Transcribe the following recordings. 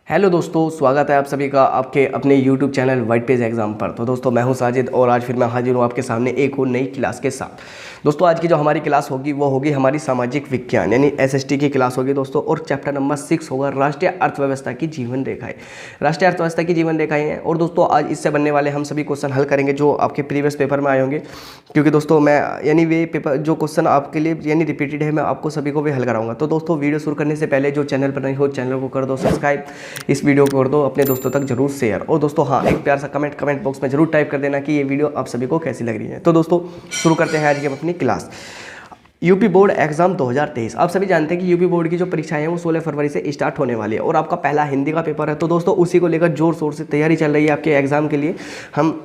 Hello दोस्तों, स्वागत है आप सभी का आपके अपने YouTube channel white page exam पर। तो दोस्तों मैं हूं साजिद और आज फिर मैं हाजिर हूं आपके सामने एक और नई क्लास के साथ। दोस्तों आज की जो हमारी क्लास होगी वो होगी हमारी सामाजिक विज्ञान यानी SST की क्लास होगी दोस्तों। और चैप्टर नंबर 6 होगा राष्ट्रीय अर्थव्यवस्था की जीवन रेखाएं। राष्ट्रीय अर्थव्यवस्था की जीवन रेखाएं हैं और दोस्तों आज इससे बनने वाले हम सभी क्वेश्चन हल करेंगे जो आपके प्रीवियस पेपर में आए होंगे। क्योंकि दोस्तों मैं यानी वे पेपर जो क्वेश्चन आपके लिए यानी रिपीटेड है मैं आपको सभी को भी हल कराऊंगा। तो दोस्तों वीडियो शुरू करने से पहले जो चैनल पर नहीं हो चैनल को कर दो सब्सक्राइब, इस वीडियो को कर दो अपने दोस्तों तक जरूर शेयर। और दोस्तों हाँ, एक प्यार सा कमेंट बॉक्स में जरूर टाइप कर देना कि ये वीडियो आप सभी को कैसी लग रही है। तो दोस्तों शुरू करते हैं आज की अपनी क्लास। UP board exam 2023। आप सभी जानते हैं कि यूपी बोर्ड की जो परीक्षाएं हैं वो 16 फरवरी से स्टार्ट होने वाली है और आपका पहला हिंदी का पेपर है। तो दोस्तों उसी को लेकर जोर शोर से तैयारी चल रही है आपके एग्जाम के लिए। हम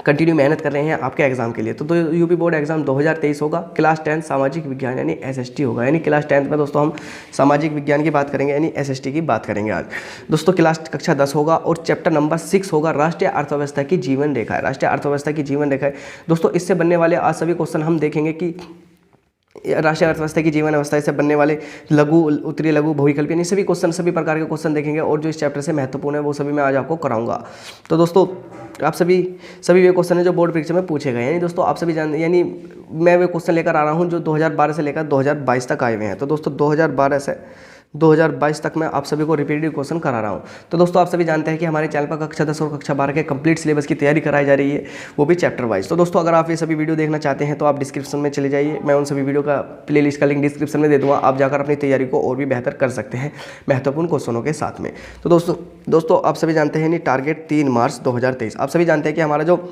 कंटिन्यू मेहनत कर रहे हैं आपके एग्जाम के लिए। तो यूपी बोर्ड एग्जाम 2023 होगा। क्लास 10 सामाजिक विज्ञान यानी SST होगा। यानी क्लास 10 में दोस्तों हम सामाजिक विज्ञान की बात करेंगे यानी SST की बात करेंगे आज। दोस्तों क्लास कक्षा 10 होगा और चैप्टर नंबर 6 होगा राष्ट्रीय अर्थव्यवस्था की जीवन रेखा। राष्ट्रीय अर्थव्यवस्था की जीवन रेखा दोस्तों इससे बनने वाले आज सभी क्वेश्चन हम देखेंगे कि राष्ट्रीय अर्थव्यवस्था की जीवन अवस्था से बनने वाले लघु उत्तरीय लघु बहुविकल्प यानी सभी क्वेश्चन सभी प्रकार के क्वेश्चन देखेंगे और जो इस चैप्टर से महत्वपूर्ण है वो सभी मैं आज आपको कराऊंगा। तो दोस्तों आप सभी वे क्वेश्चन है जो बोर्ड परीक्षा में पूछे गए यानी दोस्तों आप सभी यानी मैं वे क्वेश्चन लेकर आ रहा हूँ जो 2012 से लेकर 2022 तक आए हुए हैं। तो दोस्तों 2012 से 2022 तक मैं आप सभी को रिपीटेड क्वेश्चन करा रहा हूँ। तो दोस्तों आप सभी जानते हैं कि हमारे चैनल पर कक्षा 10 और कक्षा 12 के कंप्लीट सिलेबस की तैयारी कराई जा रही है, वो भी चैप्टर वाइज। तो दोस्तों अगर आप ये सभी वीडियो देखना चाहते हैं तो आप डिस्क्रिप्शन में चले जाइए, मैं उन सभी वीडियो का प्लेलिस्ट का लिंक डिस्क्रिप्शन में दे दूँगा। आप जाकर अपनी तैयारी को और भी बेहतर कर सकते हैं महत्वपूर्ण क्वेश्चनों के साथ में। तो दोस्तों आप सभी जानते हैं टारगेट 3 मार्च 2023। आप सभी जानते हैं कि हमारा जो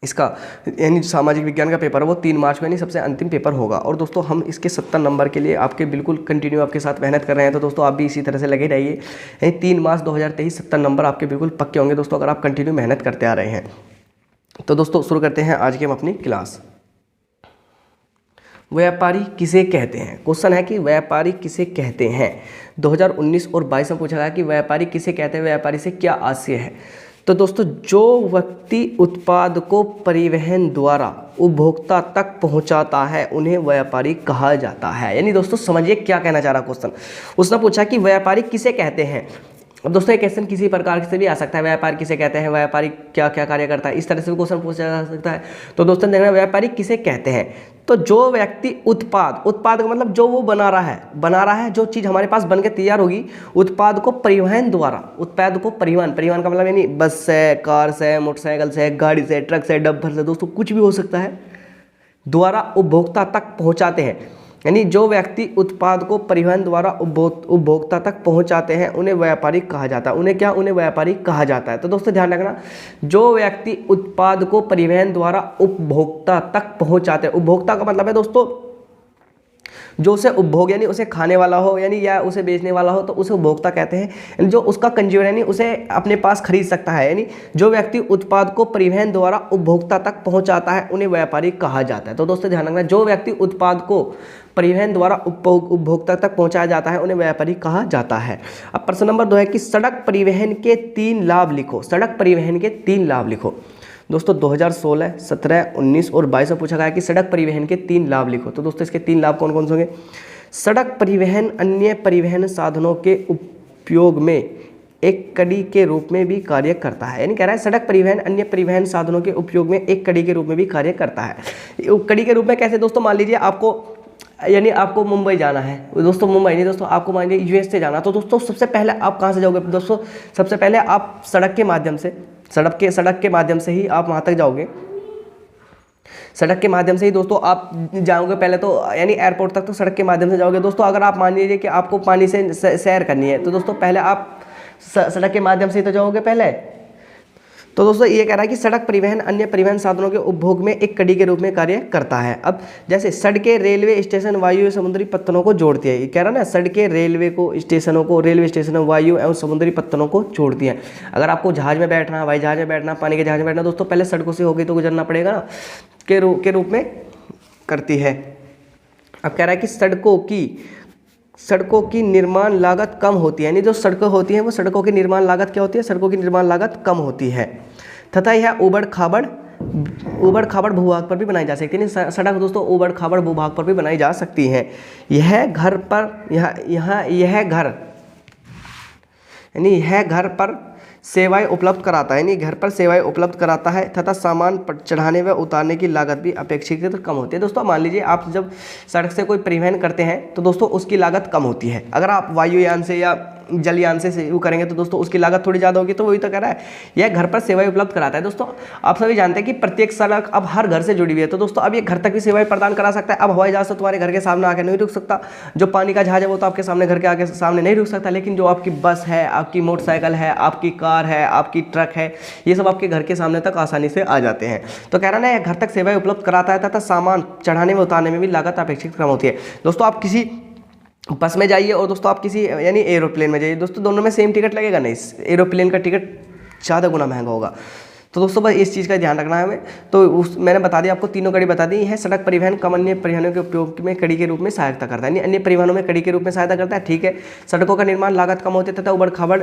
इसका यानी सामाजिक विज्ञान का पेपर है वो 3 मार्च को यानी सबसे अंतिम पेपर होगा। और दोस्तों हम इसके 70 नंबर के लिए आपके बिल्कुल कंटिन्यू आपके साथ मेहनत कर रहे हैं। तो दोस्तों आप भी इसी तरह से लगे रहिए। यानी 3 मार्च 2023 70 नंबर आपके बिल्कुल पक्के होंगे दोस्तों अगर आप कंटिन्यू मेहनत करते आ रहे हैं। तो दोस्तों शुरू करते हैं आज की हम अपनी क्लास। व्यापारी किसे कहते हैं? क्वेश्चन है कि व्यापारी किसे कहते हैं। 2019 और 22 में पूछा गया कि व्यापारी किसे कहते हैं, व्यापारी से क्या आशय है। तो दोस्तों जो व्यक्ति उत्पाद को परिवहन द्वारा उपभोक्ता तक पहुंचाता है उन्हें व्यापारी कहा जाता है। यानी दोस्तों समझिए क्या कहना चाह रहा क्वेश्चन। उसने पूछा कि व्यापारी किसे कहते हैं। अब दोस्तों ये क्वेश्चन किसी प्रकार से भी आ सकता है, व्यापारी किसे कहते हैं, व्यापारी क्या क्या कार्य करता है, इस तरह से भी क्वेश्चन पूछा जा सकता है। तो दोस्तों देखना व्यापारी किसे कहते हैं। तो जो व्यक्ति उत्पाद का मतलब जो वो बना रहा है जो चीज़ हमारे पास बन के तैयार होगी, उत्पाद को परिवहन द्वारा, उत्पाद को परिवहन का मतलब यानी बस से, कार से, मोटरसाइकिल से, गाड़ी से, ट्रक से, डब्बर से, दोस्तों कुछ भी हो सकता है, द्वारा उपभोक्ता तक पहुंचाते हैं। यानी जो व्यक्ति उत्पाद को परिवहन द्वारा उपभोक्ता तक पहुंचाते हैं उन्हें व्यापारी कहा जाता है। उन्हें व्यापारी कहा जाता है। तो दोस्तों ध्यान रखना, जो व्यक्ति उत्पाद को परिवहन द्वारा उपभोक्ता तक पहुंचाते हैं, उपभोक्ता का मतलब है दोस्तों जो उसे उपभोग यानी उसे खाने वाला हो यानी या उसे बेचने वाला हो तो उसे उपभोक्ता कहते हैं। जो उसका कंज्यूमर यानी उसे अपने पास खरीद सकता है, यानी जो व्यक्ति उत्पाद को परिवहन द्वारा उपभोक्ता तक पहुंचाता है उन्हें व्यापारी कहा जाता है। तो दोस्तों ध्यान रखना, जो व्यक्ति उत्पाद को परिवहन द्वारा उपभोक्ता तक पहुंचाया जाता है उन्हें व्यापारी कहा जाता है। अब प्रश्न नंबर 2 है कि सड़क परिवहन के 3 लाभ लिखो। सड़क परिवहन के 3 लाभ लिखो। दोस्तों 2016, 17, 19 और 22 में पूछा गया कि सड़क परिवहन के 3 लाभ लिखो। तो दोस्तों इसके 3 लाभ कौन कौन से होंगे। सड़क परिवहन अन्य परिवहन साधनों के उपयोग में एक कड़ी के रूप में भी कार्य करता है। यानी कह रहा है सड़क परिवहन अन्य परिवहन साधनों के उपयोग में एक कड़ी के रूप में भी कार्य करता है। कड़ी के रूप में कैसे दोस्तों, मान लीजिए आपको मुंबई जाना है दोस्तों, मुंबई नहीं दोस्तों, आपको मान लीजिए US से जाना। तो दोस्तों सबसे पहले आप कहाँ से जाओगे दोस्तों, सबसे पहले आप सड़क के माध्यम से ही आप वहाँ तक जाओगे। सड़क के माध्यम से ही दोस्तों आप जाओगे पहले तो, यानी एयरपोर्ट तक तो सड़क के माध्यम से जाओगे दोस्तों। अगर आप मान लीजिए कि आपको पानी से सैर करनी है तो दोस्तों पहले आप सड़क के माध्यम से ही तो जाओगे पहले। तो दोस्तों ये कह रहा है कि सड़क परिवहन अन्य परिवहन साधनों के उपभोग में एक कड़ी के रूप में कार्य करता है। अब जैसे सड़कें रेलवे स्टेशन वायु एवं समुद्री पत्तनों को जोड़ती है, ये कह रहा है ना, सड़कें रेलवे स्टेशनों वायु एवं समुद्री पत्तनों को जोड़ती हैं। अगर आपको जहाज में बैठना, हवाई जहाज में बैठना, पानी के जहाज में बैठना दोस्तों पहले सड़कों से होके तो गुजरना पड़ेगा ना, के रूप में करती है। अब कह रहा है कि सड़कों की निर्माण लागत कम होती है। यानी जो सड़कें होती हैं वो सड़कों की निर्माण लागत क्या होती है, सड़कों की निर्माण लागत कम होती है तथा यह ऊबड़ खाबड़ भूभाग पर भी बनाई जा सकती है। सड़क दोस्तों ऊबड़ खाबड़ भूभाग पर भी बनाई जा सकती है। यानी यह घर पर सेवाएं उपलब्ध कराता है, यानी घर पर सेवाएं उपलब्ध कराता है तथा सामान चढ़ाने व उतारने की लागत भी अपेक्षाकृत कम होती है। दोस्तों मान लीजिए आप जब सड़क से कोई परिवहन करते हैं तो दोस्तों उसकी लागत कम होती है। अगर आप वायुयान से या जलयान से वो करेंगे तो दोस्तों उसकी लागत थोड़ी ज़्यादा होगी। तो वही तो कह रहा है, यह घर पर सेवाएं उपलब्ध कराता है। दोस्तों आप सभी जानते हैं कि प्रत्येक सड़क अब हर घर से जुड़ी हुई है, तो दोस्तों अब ये घर तक भी सेवाएं प्रदान करा सकता है। अब हवाई जहाज तो तुम्हारे घर के सामने आके नहीं रुक सकता, जो पानी का जहाज है वो तो आपके सामने घर के आगे सामने नहीं रुक सकता, लेकिन जो आपकी बस है, आपकी मोटरसाइकिल है, आपकी कार है, आपकी ट्रक है, ये सब आपके घर के सामने तक आसानी से आ जाते हैं। तो कह रहा है ना, यह घर तक सेवाएं उपलब्ध कराता है तथा सामान चढ़ाने व उतारने में भी लागत अपेक्षित कम होती है। दोस्तों आप किसी बस में जाइए और दोस्तों आप किसी यानी एरोप्लेन में जाइए, दोस्तों दोनों में सेम टिकट लगेगा नहीं, एरोप्लेन का टिकट ज़्यादा गुना महंगा होगा। तो दोस्तों बस इस चीज़ का ध्यान रखना है हमें। तो मैंने बता दिया आपको, तीनों कड़ी बता दी है। सड़क परिवहन कम अन्य परिवहनों के उपयोग में कड़ी के रूप में सहायता करता है, अन्य परिवहनों में कड़ी के रूप में सहायता करता है, ठीक है। सड़कों का निर्माण लागत कम होती है तथा उबड़ खाबड़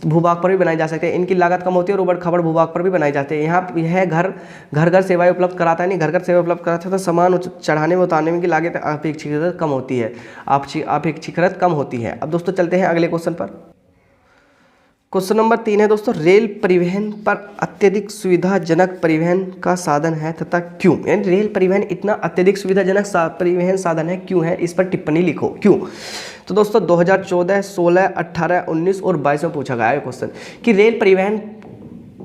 भूभाग पर भी बनाई जा सकती है, इनकी लागत कम होती है और उबड़ खाबड़ भूभाग पर भी बनाई जाती है। यहाँ यह घर सेवाएं उपलब्ध कराता है, नहीं घर सेवा उपलब्ध कराता है तो सामान चढ़ाने में उतारने में की लागत अपेक्षाकृत कम होती है, अपेक्षाकृत कम होती है। अब दोस्तों चलते हैं अगले क्वेश्चन पर। क्वेश्चन नंबर 3 है दोस्तों, रेल परिवहन पर अत्यधिक सुविधाजनक परिवहन का साधन है तथा क्यों। यानी रेल परिवहन इतना अत्यधिक सुविधाजनक परिवहन साधन है क्यों है, इस पर टिप्पणी लिखो क्यों। तो दोस्तों 2014, 16, 18, 19 और 22 में पूछा गया है क्वेश्चन कि रेल परिवहन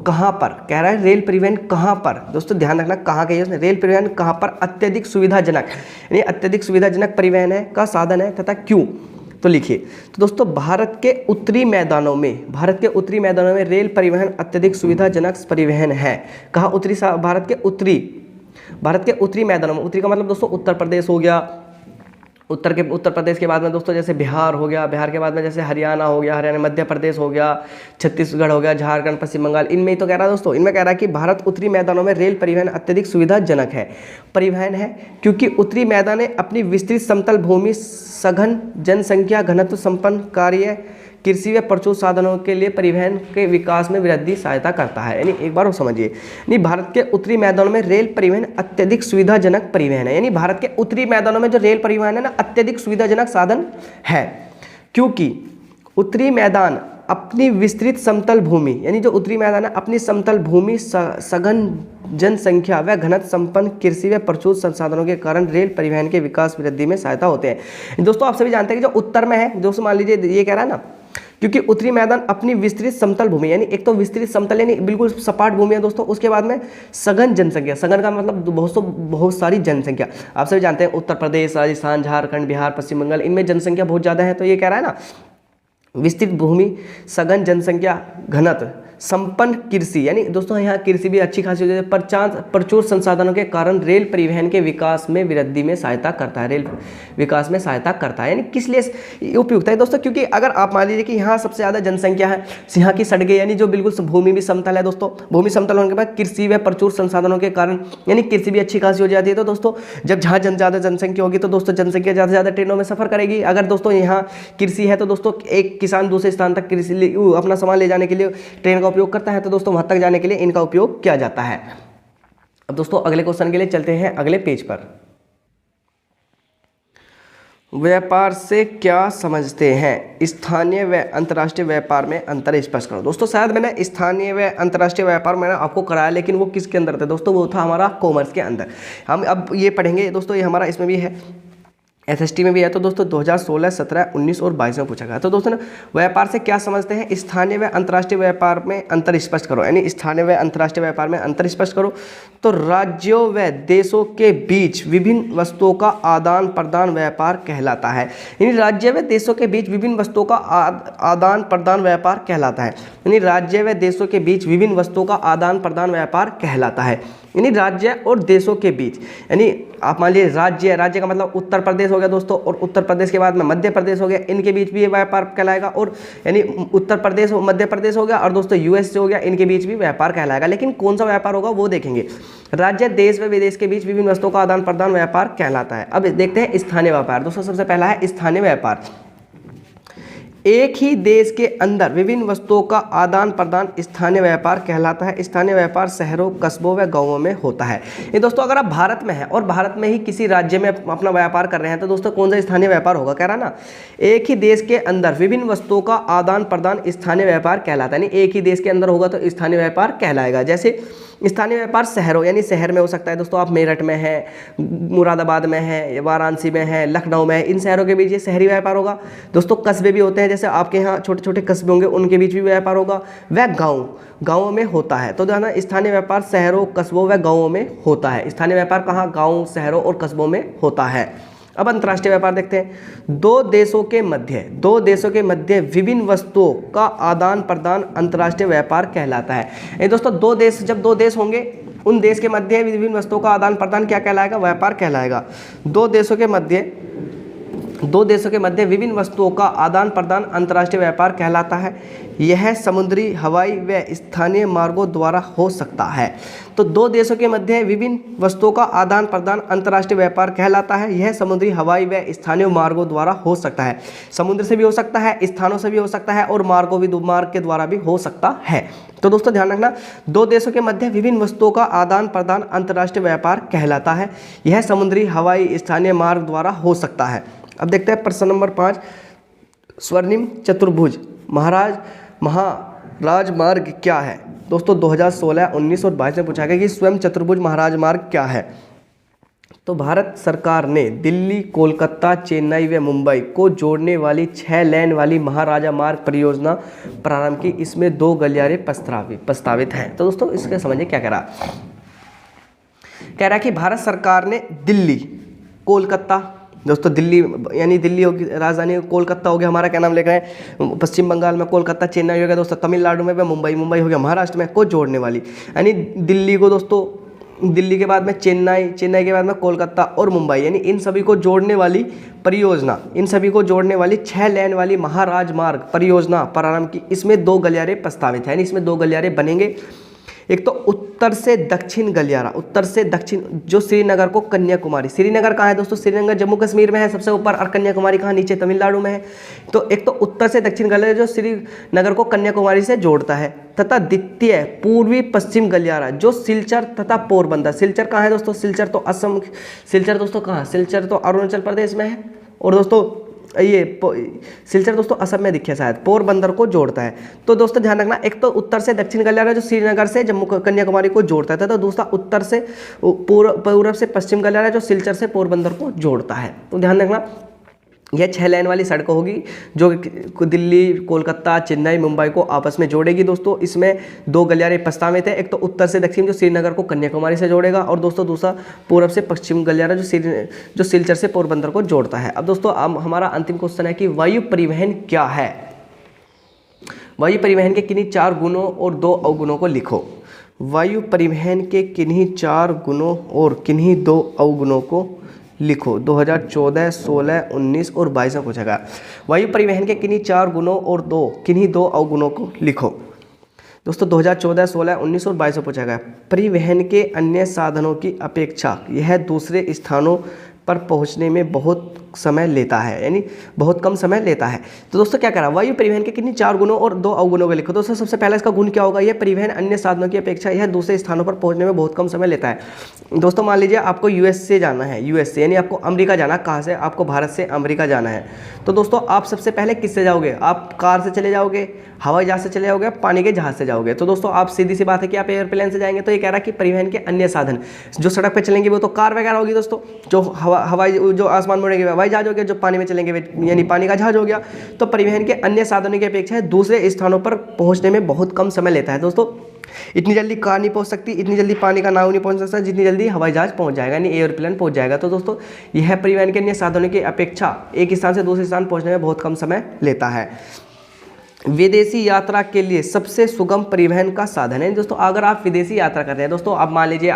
कहाँ पर, कह रहा है रेल परिवहन कहाँ पर। दोस्तों ध्यान रखना कहाँ का है, रेल परिवहन कहाँ पर अत्यधिक सुविधाजनक, यानी अत्यधिक सुविधाजनक परिवहन है का साधन है तथा क्यों। तो लिखिए, तो दोस्तों भारत के उत्तरी मैदानों में रेल परिवहन अत्यधिक सुविधाजनक परिवहन है। कहाँ उत्तरी, भारत के उत्तरी मैदानों में। उत्तरी का मतलब दोस्तों उत्तर प्रदेश हो गया, उत्तर प्रदेश के बाद में दोस्तों जैसे बिहार हो गया, बिहार के बाद में जैसे हरियाणा हो गया, हरियाणा मध्य प्रदेश हो गया, छत्तीसगढ़ हो गया, झारखंड, पश्चिम बंगाल, इनमें ही तो कह रहा है दोस्तों, इनमें कह रहा है कि भारत उत्तरी मैदानों में रेल परिवहन अत्यधिक सुविधाजनक है परिवहन है, क्योंकि उत्तरी मैदान अपनी विस्तृत समतल भूमि, सघन जनसंख्या घनत्व संपन्न कार्य, कृषि व प्रचुर साधनों के लिए परिवहन के विकास में वृद्धि सहायता करता है। यानी एक बार वो समझिए, यानी भारत के उत्तरी मैदानों में रेल परिवहन अत्यधिक सुविधाजनक परिवहन है। यानी भारत के उत्तरी मैदानों में जो रेल परिवहन है ना, अत्यधिक सुविधाजनक साधन है, क्योंकि उत्तरी मैदान अपनी विस्तृत समतल भूमि, यानी जो उत्तरी मैदान है अपनी समतल भूमि, सघन जनसंख्या व घनत्व संपन्न कृषि व प्रचुर संसाधनों के कारण रेल परिवहन के विकास वृद्धि में सहायता होते हैं। दोस्तों आप सभी जानते हैं कि जो उत्तर में है, दोस्तों मान लीजिए ये कह रहा है ना, क्योंकि उत्तरी मैदान अपनी विस्तृत समतल भूमि, यानी एक तो विस्तृत समतल यानी बिल्कुल सपाट भूमि है दोस्तों, उसके बाद में सघन जनसंख्या, सघन का मतलब बहुत सारी जनसंख्या। आप सभी जानते हैं उत्तर प्रदेश, राजस्थान, झारखंड, बिहार, पश्चिम बंगाल, इनमें जनसंख्या बहुत ज़्यादा है। तो ये कह रहा है ना, विस्तृत भूमि, सघन जनसंख्या घनत्व संपन्न कृषि, यानी दोस्तों यहाँ कृषि भी अच्छी खासी हो जाती है, प्रचुर संसाधनों के कारण रेल परिवहन के विकास में वृद्धि में सहायता करता है, रेल विकास में सहायता करता है। यानी किस लिए उपयुक्त है दोस्तों, क्योंकि अगर आप मान लीजिए कि यहाँ सबसे ज़्यादा जनसंख्या है, यहाँ की सड़कें, यानी जो बिल्कुल भूमि भी समतल है दोस्तों, भूमि समतल होने के बाद कृषि व प्रचुर संसाधनों के कारण यानी कृषि भी अच्छी खासी हो जाती है। तो दोस्तों जब जहाँ ज़्यादा जनसंख्या होगी तो दोस्तों जनसंख्या ज़्यादा से ज़्यादा ट्रेनों में सफ़र करेगी। अगर दोस्तों यहाँ कृषि है तो दोस्तों एक किसान दूसरे स्थान तक कृषि अपना सामान ले जाने के लिए ट्रेन का उपयोग करता है, तो दोस्तों वहां तक जाने के लिए इनका उपयोग किया जाता है। अब दोस्तों अगले क्वेश्चन के लिए चलते हैं अगले पेज पर। व्यापार से क्या समझते हैं, स्थानीय व अंतर्राष्ट्रीय व्यापार में अंतर स्पष्ट करो। दोस्तों शायद मैंने स्थानीय व अंतर्राष्ट्रीय व्यापार मैंने आपको कराया, लेकिन वो किसके अंदर था दोस्तों, वो था हमारा कॉमर्स के अंदर। हम अब ये पढ़ेंगे दोस्तों, ये हमारा इसमें भी है, एसएसटी में भी है। तो दोस्तों 2016, 17, 19 और 22 में पूछा गया। तो दोस्तों व्यापार से क्या समझते हैं, स्थानीय व अंतर्राष्ट्रीय व्यापार में अंतर स्पष्ट करो, यानी स्थानीय व अंतर्राष्ट्रीय व्यापार में अंतर स्पष्ट करो। तो राज्यों व देशों के बीच विभिन्न वस्तुओं का आदान प्रदान व्यापार कहलाता है, यानी राज्य व देशों के बीच विभिन्न वस्तुओं का आदान प्रदान व्यापार कहलाता है, यानी राज्य व देशों के बीच विभिन्न वस्तुओं का आदान प्रदान व्यापार कहलाता है, यानी राज्य और देशों के बीच। यानी आप मान लीजिए राज्य का मतलब उत्तर प्रदेश हो गया दोस्तों, और उत्तर प्रदेश के बाद में मध्य प्रदेश हो गया, इनके बीच भी ये व्यापार कहलाएगा। और यानी उत्तर प्रदेश मध्य प्रदेश हो गया और दोस्तों यूएस हो गया, इनके बीच भी व्यापार कहलाएगा। लेकिन कौन सा व्यापार होगा वो देखेंगे। राज्य, देश व विदेश के बीच विभिन्न वस्तुओं का आदान प्रदान व्यापार कहलाता है। अब देखते हैं स्थानीय व्यापार। दोस्तों सबसे पहला है स्थानीय व्यापार। एक ही देश के अंदर विभिन्न वस्तुओं का आदान प्रदान स्थानीय व्यापार कहलाता है। स्थानीय व्यापार शहरों, कस्बों व गांवों में होता है। ये दोस्तों अगर आप भारत में हैं और भारत में ही किसी राज्य में अपना व्यापार कर रहे हैं तो दोस्तों कौन सा स्थानीय व्यापार होगा, कह रहा ना, एक ही देश के अंदर विभिन्न वस्तुओं का आदान प्रदान स्थानीय व्यापार कहलाता है। यानी एक ही देश के अंदर होगा तो स्थानीय व्यापार कहलाएगा। जैसे स्थानीय व्यापार शहरों यानी शहर में हो सकता है दोस्तों, आप मेरठ में हैं, मुरादाबाद में हैं, वाराणसी में हैं, लखनऊ में है, इन शहरों के बीच ये शहरी व्यापार होगा। दोस्तों कस्बे भी होते हैं, जैसे आपके यहाँ छोटे छोटे कस्बे होंगे, उनके बीच भी व्यापार होगा। वह गाँवों में होता है। तो ध्यान, स्थानीय व्यापार शहरों, कस्बों व गाँवों में होता है। स्थानीय व्यापार कहाँ, गाँव, शहरों और कस्बों में होता है। अब अंतर्राष्ट्रीय व्यापार देखते हैं। दो देशों के मध्य विभिन्न वस्तुओं का आदान प्रदान अंतर्राष्ट्रीय व्यापार कहलाता है। ये दोस्तों जब दो देश होंगे, उन देश के मध्य विभिन्न वस्तुओं का आदान प्रदान क्या कहलाएगा, व्यापार कहलाएगा। दो देशों के मध्य विभिन्न वस्तुओं का आदान प्रदान अंतर्राष्ट्रीय व्यापार कहलाता है। यह समुद्री, हवाई व स्थानीय मार्गों द्वारा हो सकता है। तो दो देशों के मध्य विभिन्न वस्तुओं का आदान प्रदान अंतर्राष्ट्रीय व्यापार कहलाता है। यह समुद्री, हवाई व स्थानीय मार्गों द्वारा हो सकता है। समुद्र से भी हो सकता है, स्थानों से भी हो सकता है और मार्ग के द्वारा भी हो सकता है। तो दोस्तों ध्यान रखना, दो देशों के मध्य विभिन्न वस्तुओं का आदान प्रदान अंतर्राष्ट्रीय व्यापार कहलाता है। यह समुद्री, हवाई, स्थानीय मार्ग द्वारा हो सकता है। अब देखते हैं प्रश्न नंबर 5, स्वर्णिम चतुर्भुज महाराज मार्ग क्या है। दोस्तों 2016, 19 और 22 में पूछा गया कि स्वयं चतुर्भुज महाराज मार्ग क्या है। तो भारत सरकार ने दिल्ली, कोलकाता, चेन्नई व मुंबई को जोड़ने वाली 6 लेन वाली महाराजा मार्ग परियोजना प्रारंभ की। इसमें 2 गलियारे प्रस्तावित हैं। तो दोस्तों इसके समझिए क्या कह रहा है कि भारत सरकार ने दिल्ली, कोलकाता, दोस्तों दिल्ली यानी दिल्ली होगी राजधानी, कोलकाता हो गया हमारा क्या नाम लेकर है पश्चिम बंगाल में, कोलकाता, चेन्नई हो गया दोस्तों तमिलनाडु में, मुंबई हो गया महाराष्ट्र में, को जोड़ने वाली। यानी दिल्ली को दोस्तों, दिल्ली के बाद में चेन्नई के बाद में कोलकाता और मुंबई, यानी इन सभी को जोड़ने वाली परियोजना, इन सभी को जोड़ने वाली 6 लेन वाली महाराज मार्ग परियोजना प्रारंभ की। इसमें 2 गलियारे प्रस्तावित है, यानी इसमें 2 गलियारे बनेंगे। एक तो उत्तर से दक्षिण गलियारा, उत्तर से दक्षिण, जो श्रीनगर को कन्याकुमारी, श्रीनगर कहाँ है दोस्तों, श्रीनगर जम्मू कश्मीर में है सबसे ऊपर, और कन्याकुमारी कहाँ, नीचे तमिलनाडु में है। तो एक तो उत्तर से दक्षिण गलियारा जो श्रीनगर को कन्याकुमारी से जोड़ता है, तथा द्वितीय पूर्वी पश्चिम गलियारा जो सिलचर तथा पोरबंदर, सिलचर कहाँ है दोस्तों, सिलचर तो असम, सिलचर दोस्तों कहाँ, सिलचर तो अरुणाचल प्रदेश में है, और दोस्तों ये सिलचर दोस्तों असम में दिखे शायद, पोरबंदर को जोड़ता है। तो दोस्तों ध्यान रखना, एक तो उत्तर से दक्षिण गलियारा जो श्रीनगर से जम्मू कन्याकुमारी को जोड़ता है, तो दूसरा उत्तर से पूर्व से पश्चिम गलियारा जो सिलचर से पोरबंदर को जोड़ता है। तो ध्यान रखना, यह 6 लेन वाली सड़क होगी जो दिल्ली, कोलकाता, चेन्नई, मुंबई को आपस में जोड़ेगी। दोस्तों इसमें 2 गलियारे प्रस्तावित है, एक तो उत्तर से दक्षिण जो श्रीनगर को कन्याकुमारी से जोड़ेगा, और दोस्तों दूसरा पूर्व से पश्चिम गलियारा जो सिलचर से पोरबंदर को जोड़ता है। अब दोस्तों हमारा अंतिम क्वेश्चन है कि वायु परिवहन क्या है। वायु परिवहन के किन्हीं 4 गुणों और 2 अवगुणों को लिखो। वायु परिवहन के किन्हीं 4 गुणों और किन्हीं 2 अवगुणों को लिखो। 2014, 16, 19 और 22 में पूछा गया। वायु परिवहन के किन्हीं 4 गुणों और किन्हीं 2 अवगुणों को लिखो। दोस्तों 2014, 16, 19 और 22 में पूछा गया। परिवहन के अन्य साधनों की अपेक्षा यह दूसरे स्थानों पर पहुंचने में बहुत समय लेता है, यानी बहुत कम समय लेता है। तो दोस्तों क्या करा, वायु परिवहन के किन्हीं 4 गुणों और 2 अवगुणों को लिखो। दोस्तों सबसे पहला इसका गुण क्या होगा, यह परिवहन अन्य साधनों की अपेक्षा यह दूसरे स्थानों पर पहुंचने में बहुत कम समय लेता है। दोस्तों मान लीजिए आपको यूएस से जाना है, यूएस से यानी आपको अमेरिका जाना, कहाँ से, आपको भारत से अमेरिका जाना है। तो दोस्तों आप सबसे पहले किससे जाओगे, आप कार से चले जाओगे, हवाई जहाज से चले जाओगे, पानी के जहाज से जाओगे। तो दोस्तों आप सीधी सी बात है कि आप एयरप्लेन से जाएंगे। तो ये कह रहा है कि परिवहन के अन्य साधन जो सड़क पर चलेंगे वो तो कार वगैरह होगी दोस्तों, जो हवाई जो आसमान में उड़ेंगे हवाई जहाज हो गया, जो पानी में चलेंगे यानी पानी का जहाज हो गया। तो परिवहन के अन्य साधनों की अपेक्षा दूसरे स्थानों पर पहुंचने में बहुत कम समय लेता है। दोस्तों इतनी जल्दी कार नहीं पहुंच सकती, इतनी जल्दी पानी का नाव नहीं पहुंच सकता जितनी जल्दी हवाई जहाज पहुंच जाएगा, यानी एयरप्लेन पहुंच जाएगा। तो दोस्तों यह परिवहन के अन्य साधनों की अपेक्षा एक स्थान से दूसरे स्थान पहुंचने में बहुत कम समय लेता है। विदेशी यात्रा के लिए सबसे सुगम परिवहन का साधन है। दोस्तों अगर आप विदेशी यात्रा कर रहे हैं, दोस्तों आप मान लीजिए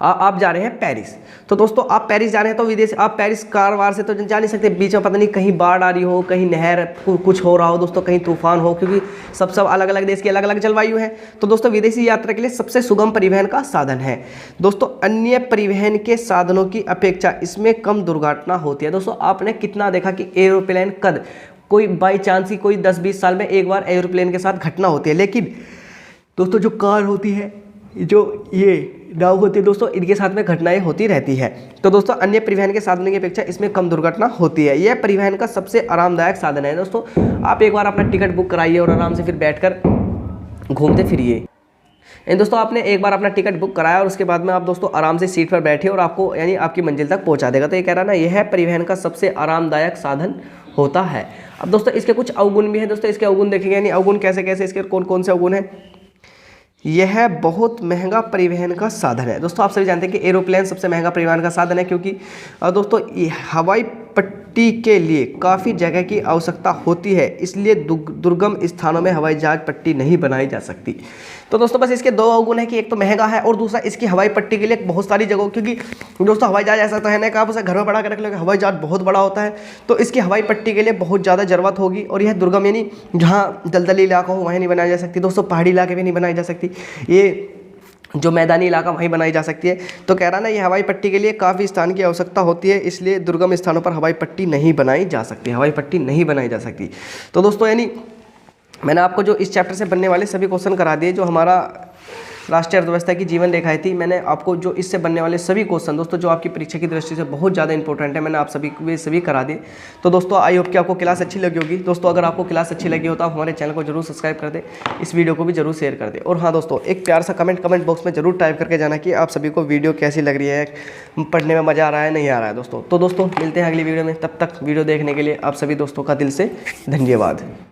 आप जा रहे हैं पेरिस, तो दोस्तों आप पेरिस जा रहे हैं तो विदेश, आप पेरिस कारवार से तो जा नहीं सकते, बीच में पता नहीं कहीं बाढ़ आ रही हो, कहीं नहर कुछ हो रहा हो दोस्तों, कहीं तूफान हो, क्योंकि सब अलग अलग देश की अलग अलग जलवायु है। तो दोस्तों विदेशी यात्रा के लिए सबसे सुगम परिवहन का साधन है। दोस्तों अन्य परिवहन के साधनों की अपेक्षा इसमें कम दुर्घटना होती है। दोस्तों आपने कितना देखा कि एरोप्लेन कोई बाई चांस ही कोई 10-20 साल में एक बार एरोप्लेन के साथ घटना होती है। लेकिन दोस्तों जो कार होती है, जो ये नाव होती है दोस्तों, इनके साथ में घटनाएं होती रहती है। तो दोस्तों अन्य परिवहन के साधनों की अपेक्षा इसमें कम दुर्घटना होती है। यह परिवहन का सबसे आरामदायक साधन है दोस्तों। आप एक बार अपना टिकट बुक कराइए और आराम से फिर बैठकर घूमते फिरिए। दोस्तों आपने एक बार अपना टिकट बुक कराया और उसके बाद में आप दोस्तों आराम से सीट पर बैठे और आपको यानी आपकी मंजिल तक पहुंचा देगा। तो ये कह रहा है ना, यह है परिवहन का सबसे आरामदायक साधन होता है। अब दोस्तों इसके कुछ अवगुण भी हैं दोस्तों। इसके अवगुण देखेंगे, यानी अवगुण कैसे कैसे, इसके कौन कौन से अवगुण हैं। यह बहुत महंगा परिवहन का साधन है। दोस्तों आप सभी जानते हैं कि एरोप्लेन सबसे महंगा परिवहन का साधन है, क्योंकि दोस्तों हवाई पट्टी के लिए काफ़ी जगह की आवश्यकता होती है, इसलिए दुर्गम स्थानों में हवाई जहाज पट्टी नहीं बनाई जा सकती। तो दोस्तों बस इसके दो अवगुण है कि एक तो महंगा है और दूसरा इसकी हवाई पट्टी के लिए बहुत सारी जगह, क्योंकि दोस्तों हवाई जहाज ऐसा तो है ना कि आप उसे घर में बड़ा कर रख लो, हवाई जहाज बहुत बड़ा होता है, तो इसकी हवाई पट्टी के लिए बहुत ज़्यादा ज़रूरत होगी। और यह दुर्गम यानी जहाँ दलदली इलाका हो वहीं नहीं बनाई जा सकती दोस्तों, पहाड़ी इलाके में नहीं बनाई जा सकती, ये जो मैदानी इलाका वहीं बनाई जा सकती है। तो कह रहा ना, ये हवाई पट्टी के लिए काफ़ी स्थान की आवश्यकता होती है, इसलिए दुर्गम स्थानों पर हवाई पट्टी नहीं बनाई जा सकती, हवाई पट्टी नहीं बनाई जा सकती। तो दोस्तों यानी मैंने आपको जो इस चैप्टर से बनने वाले सभी क्वेश्चन करा दिए, जो हमारा राष्ट्रीय अर्थव्यवस्था की जीवन रेखाएं थी, मैंने आपको जो इससे बनने वाले सभी क्वेश्चन दोस्तों जो आपकी परीक्षा की दृष्टि से बहुत ज़्यादा इंपॉर्टेंट है, मैंने आप सभी वे सभी करा दिए। तो दोस्तों आई होप कि आपको क्लास अच्छी लगी होगी। दोस्तों अगर आपको क्लास अच्छी लगी हो तो आप हमारे चैनल को जरूर सब्सक्राइब कर दें, इस वीडियो को भी जरूर शेयर कर दें। और हाँ दोस्तों, एक प्यार सा कमेंट बॉक्स में जरूर टाइप करके जाना कि आप सभी को वीडियो कैसी लग रही है, पढ़ने में मज़ा आ रहा है नहीं आ रहा है दोस्तों। तो दोस्तों मिलते हैं अगली वीडियो में, तब तक वीडियो देखने के लिए आप सभी दोस्तों का दिल से धन्यवाद।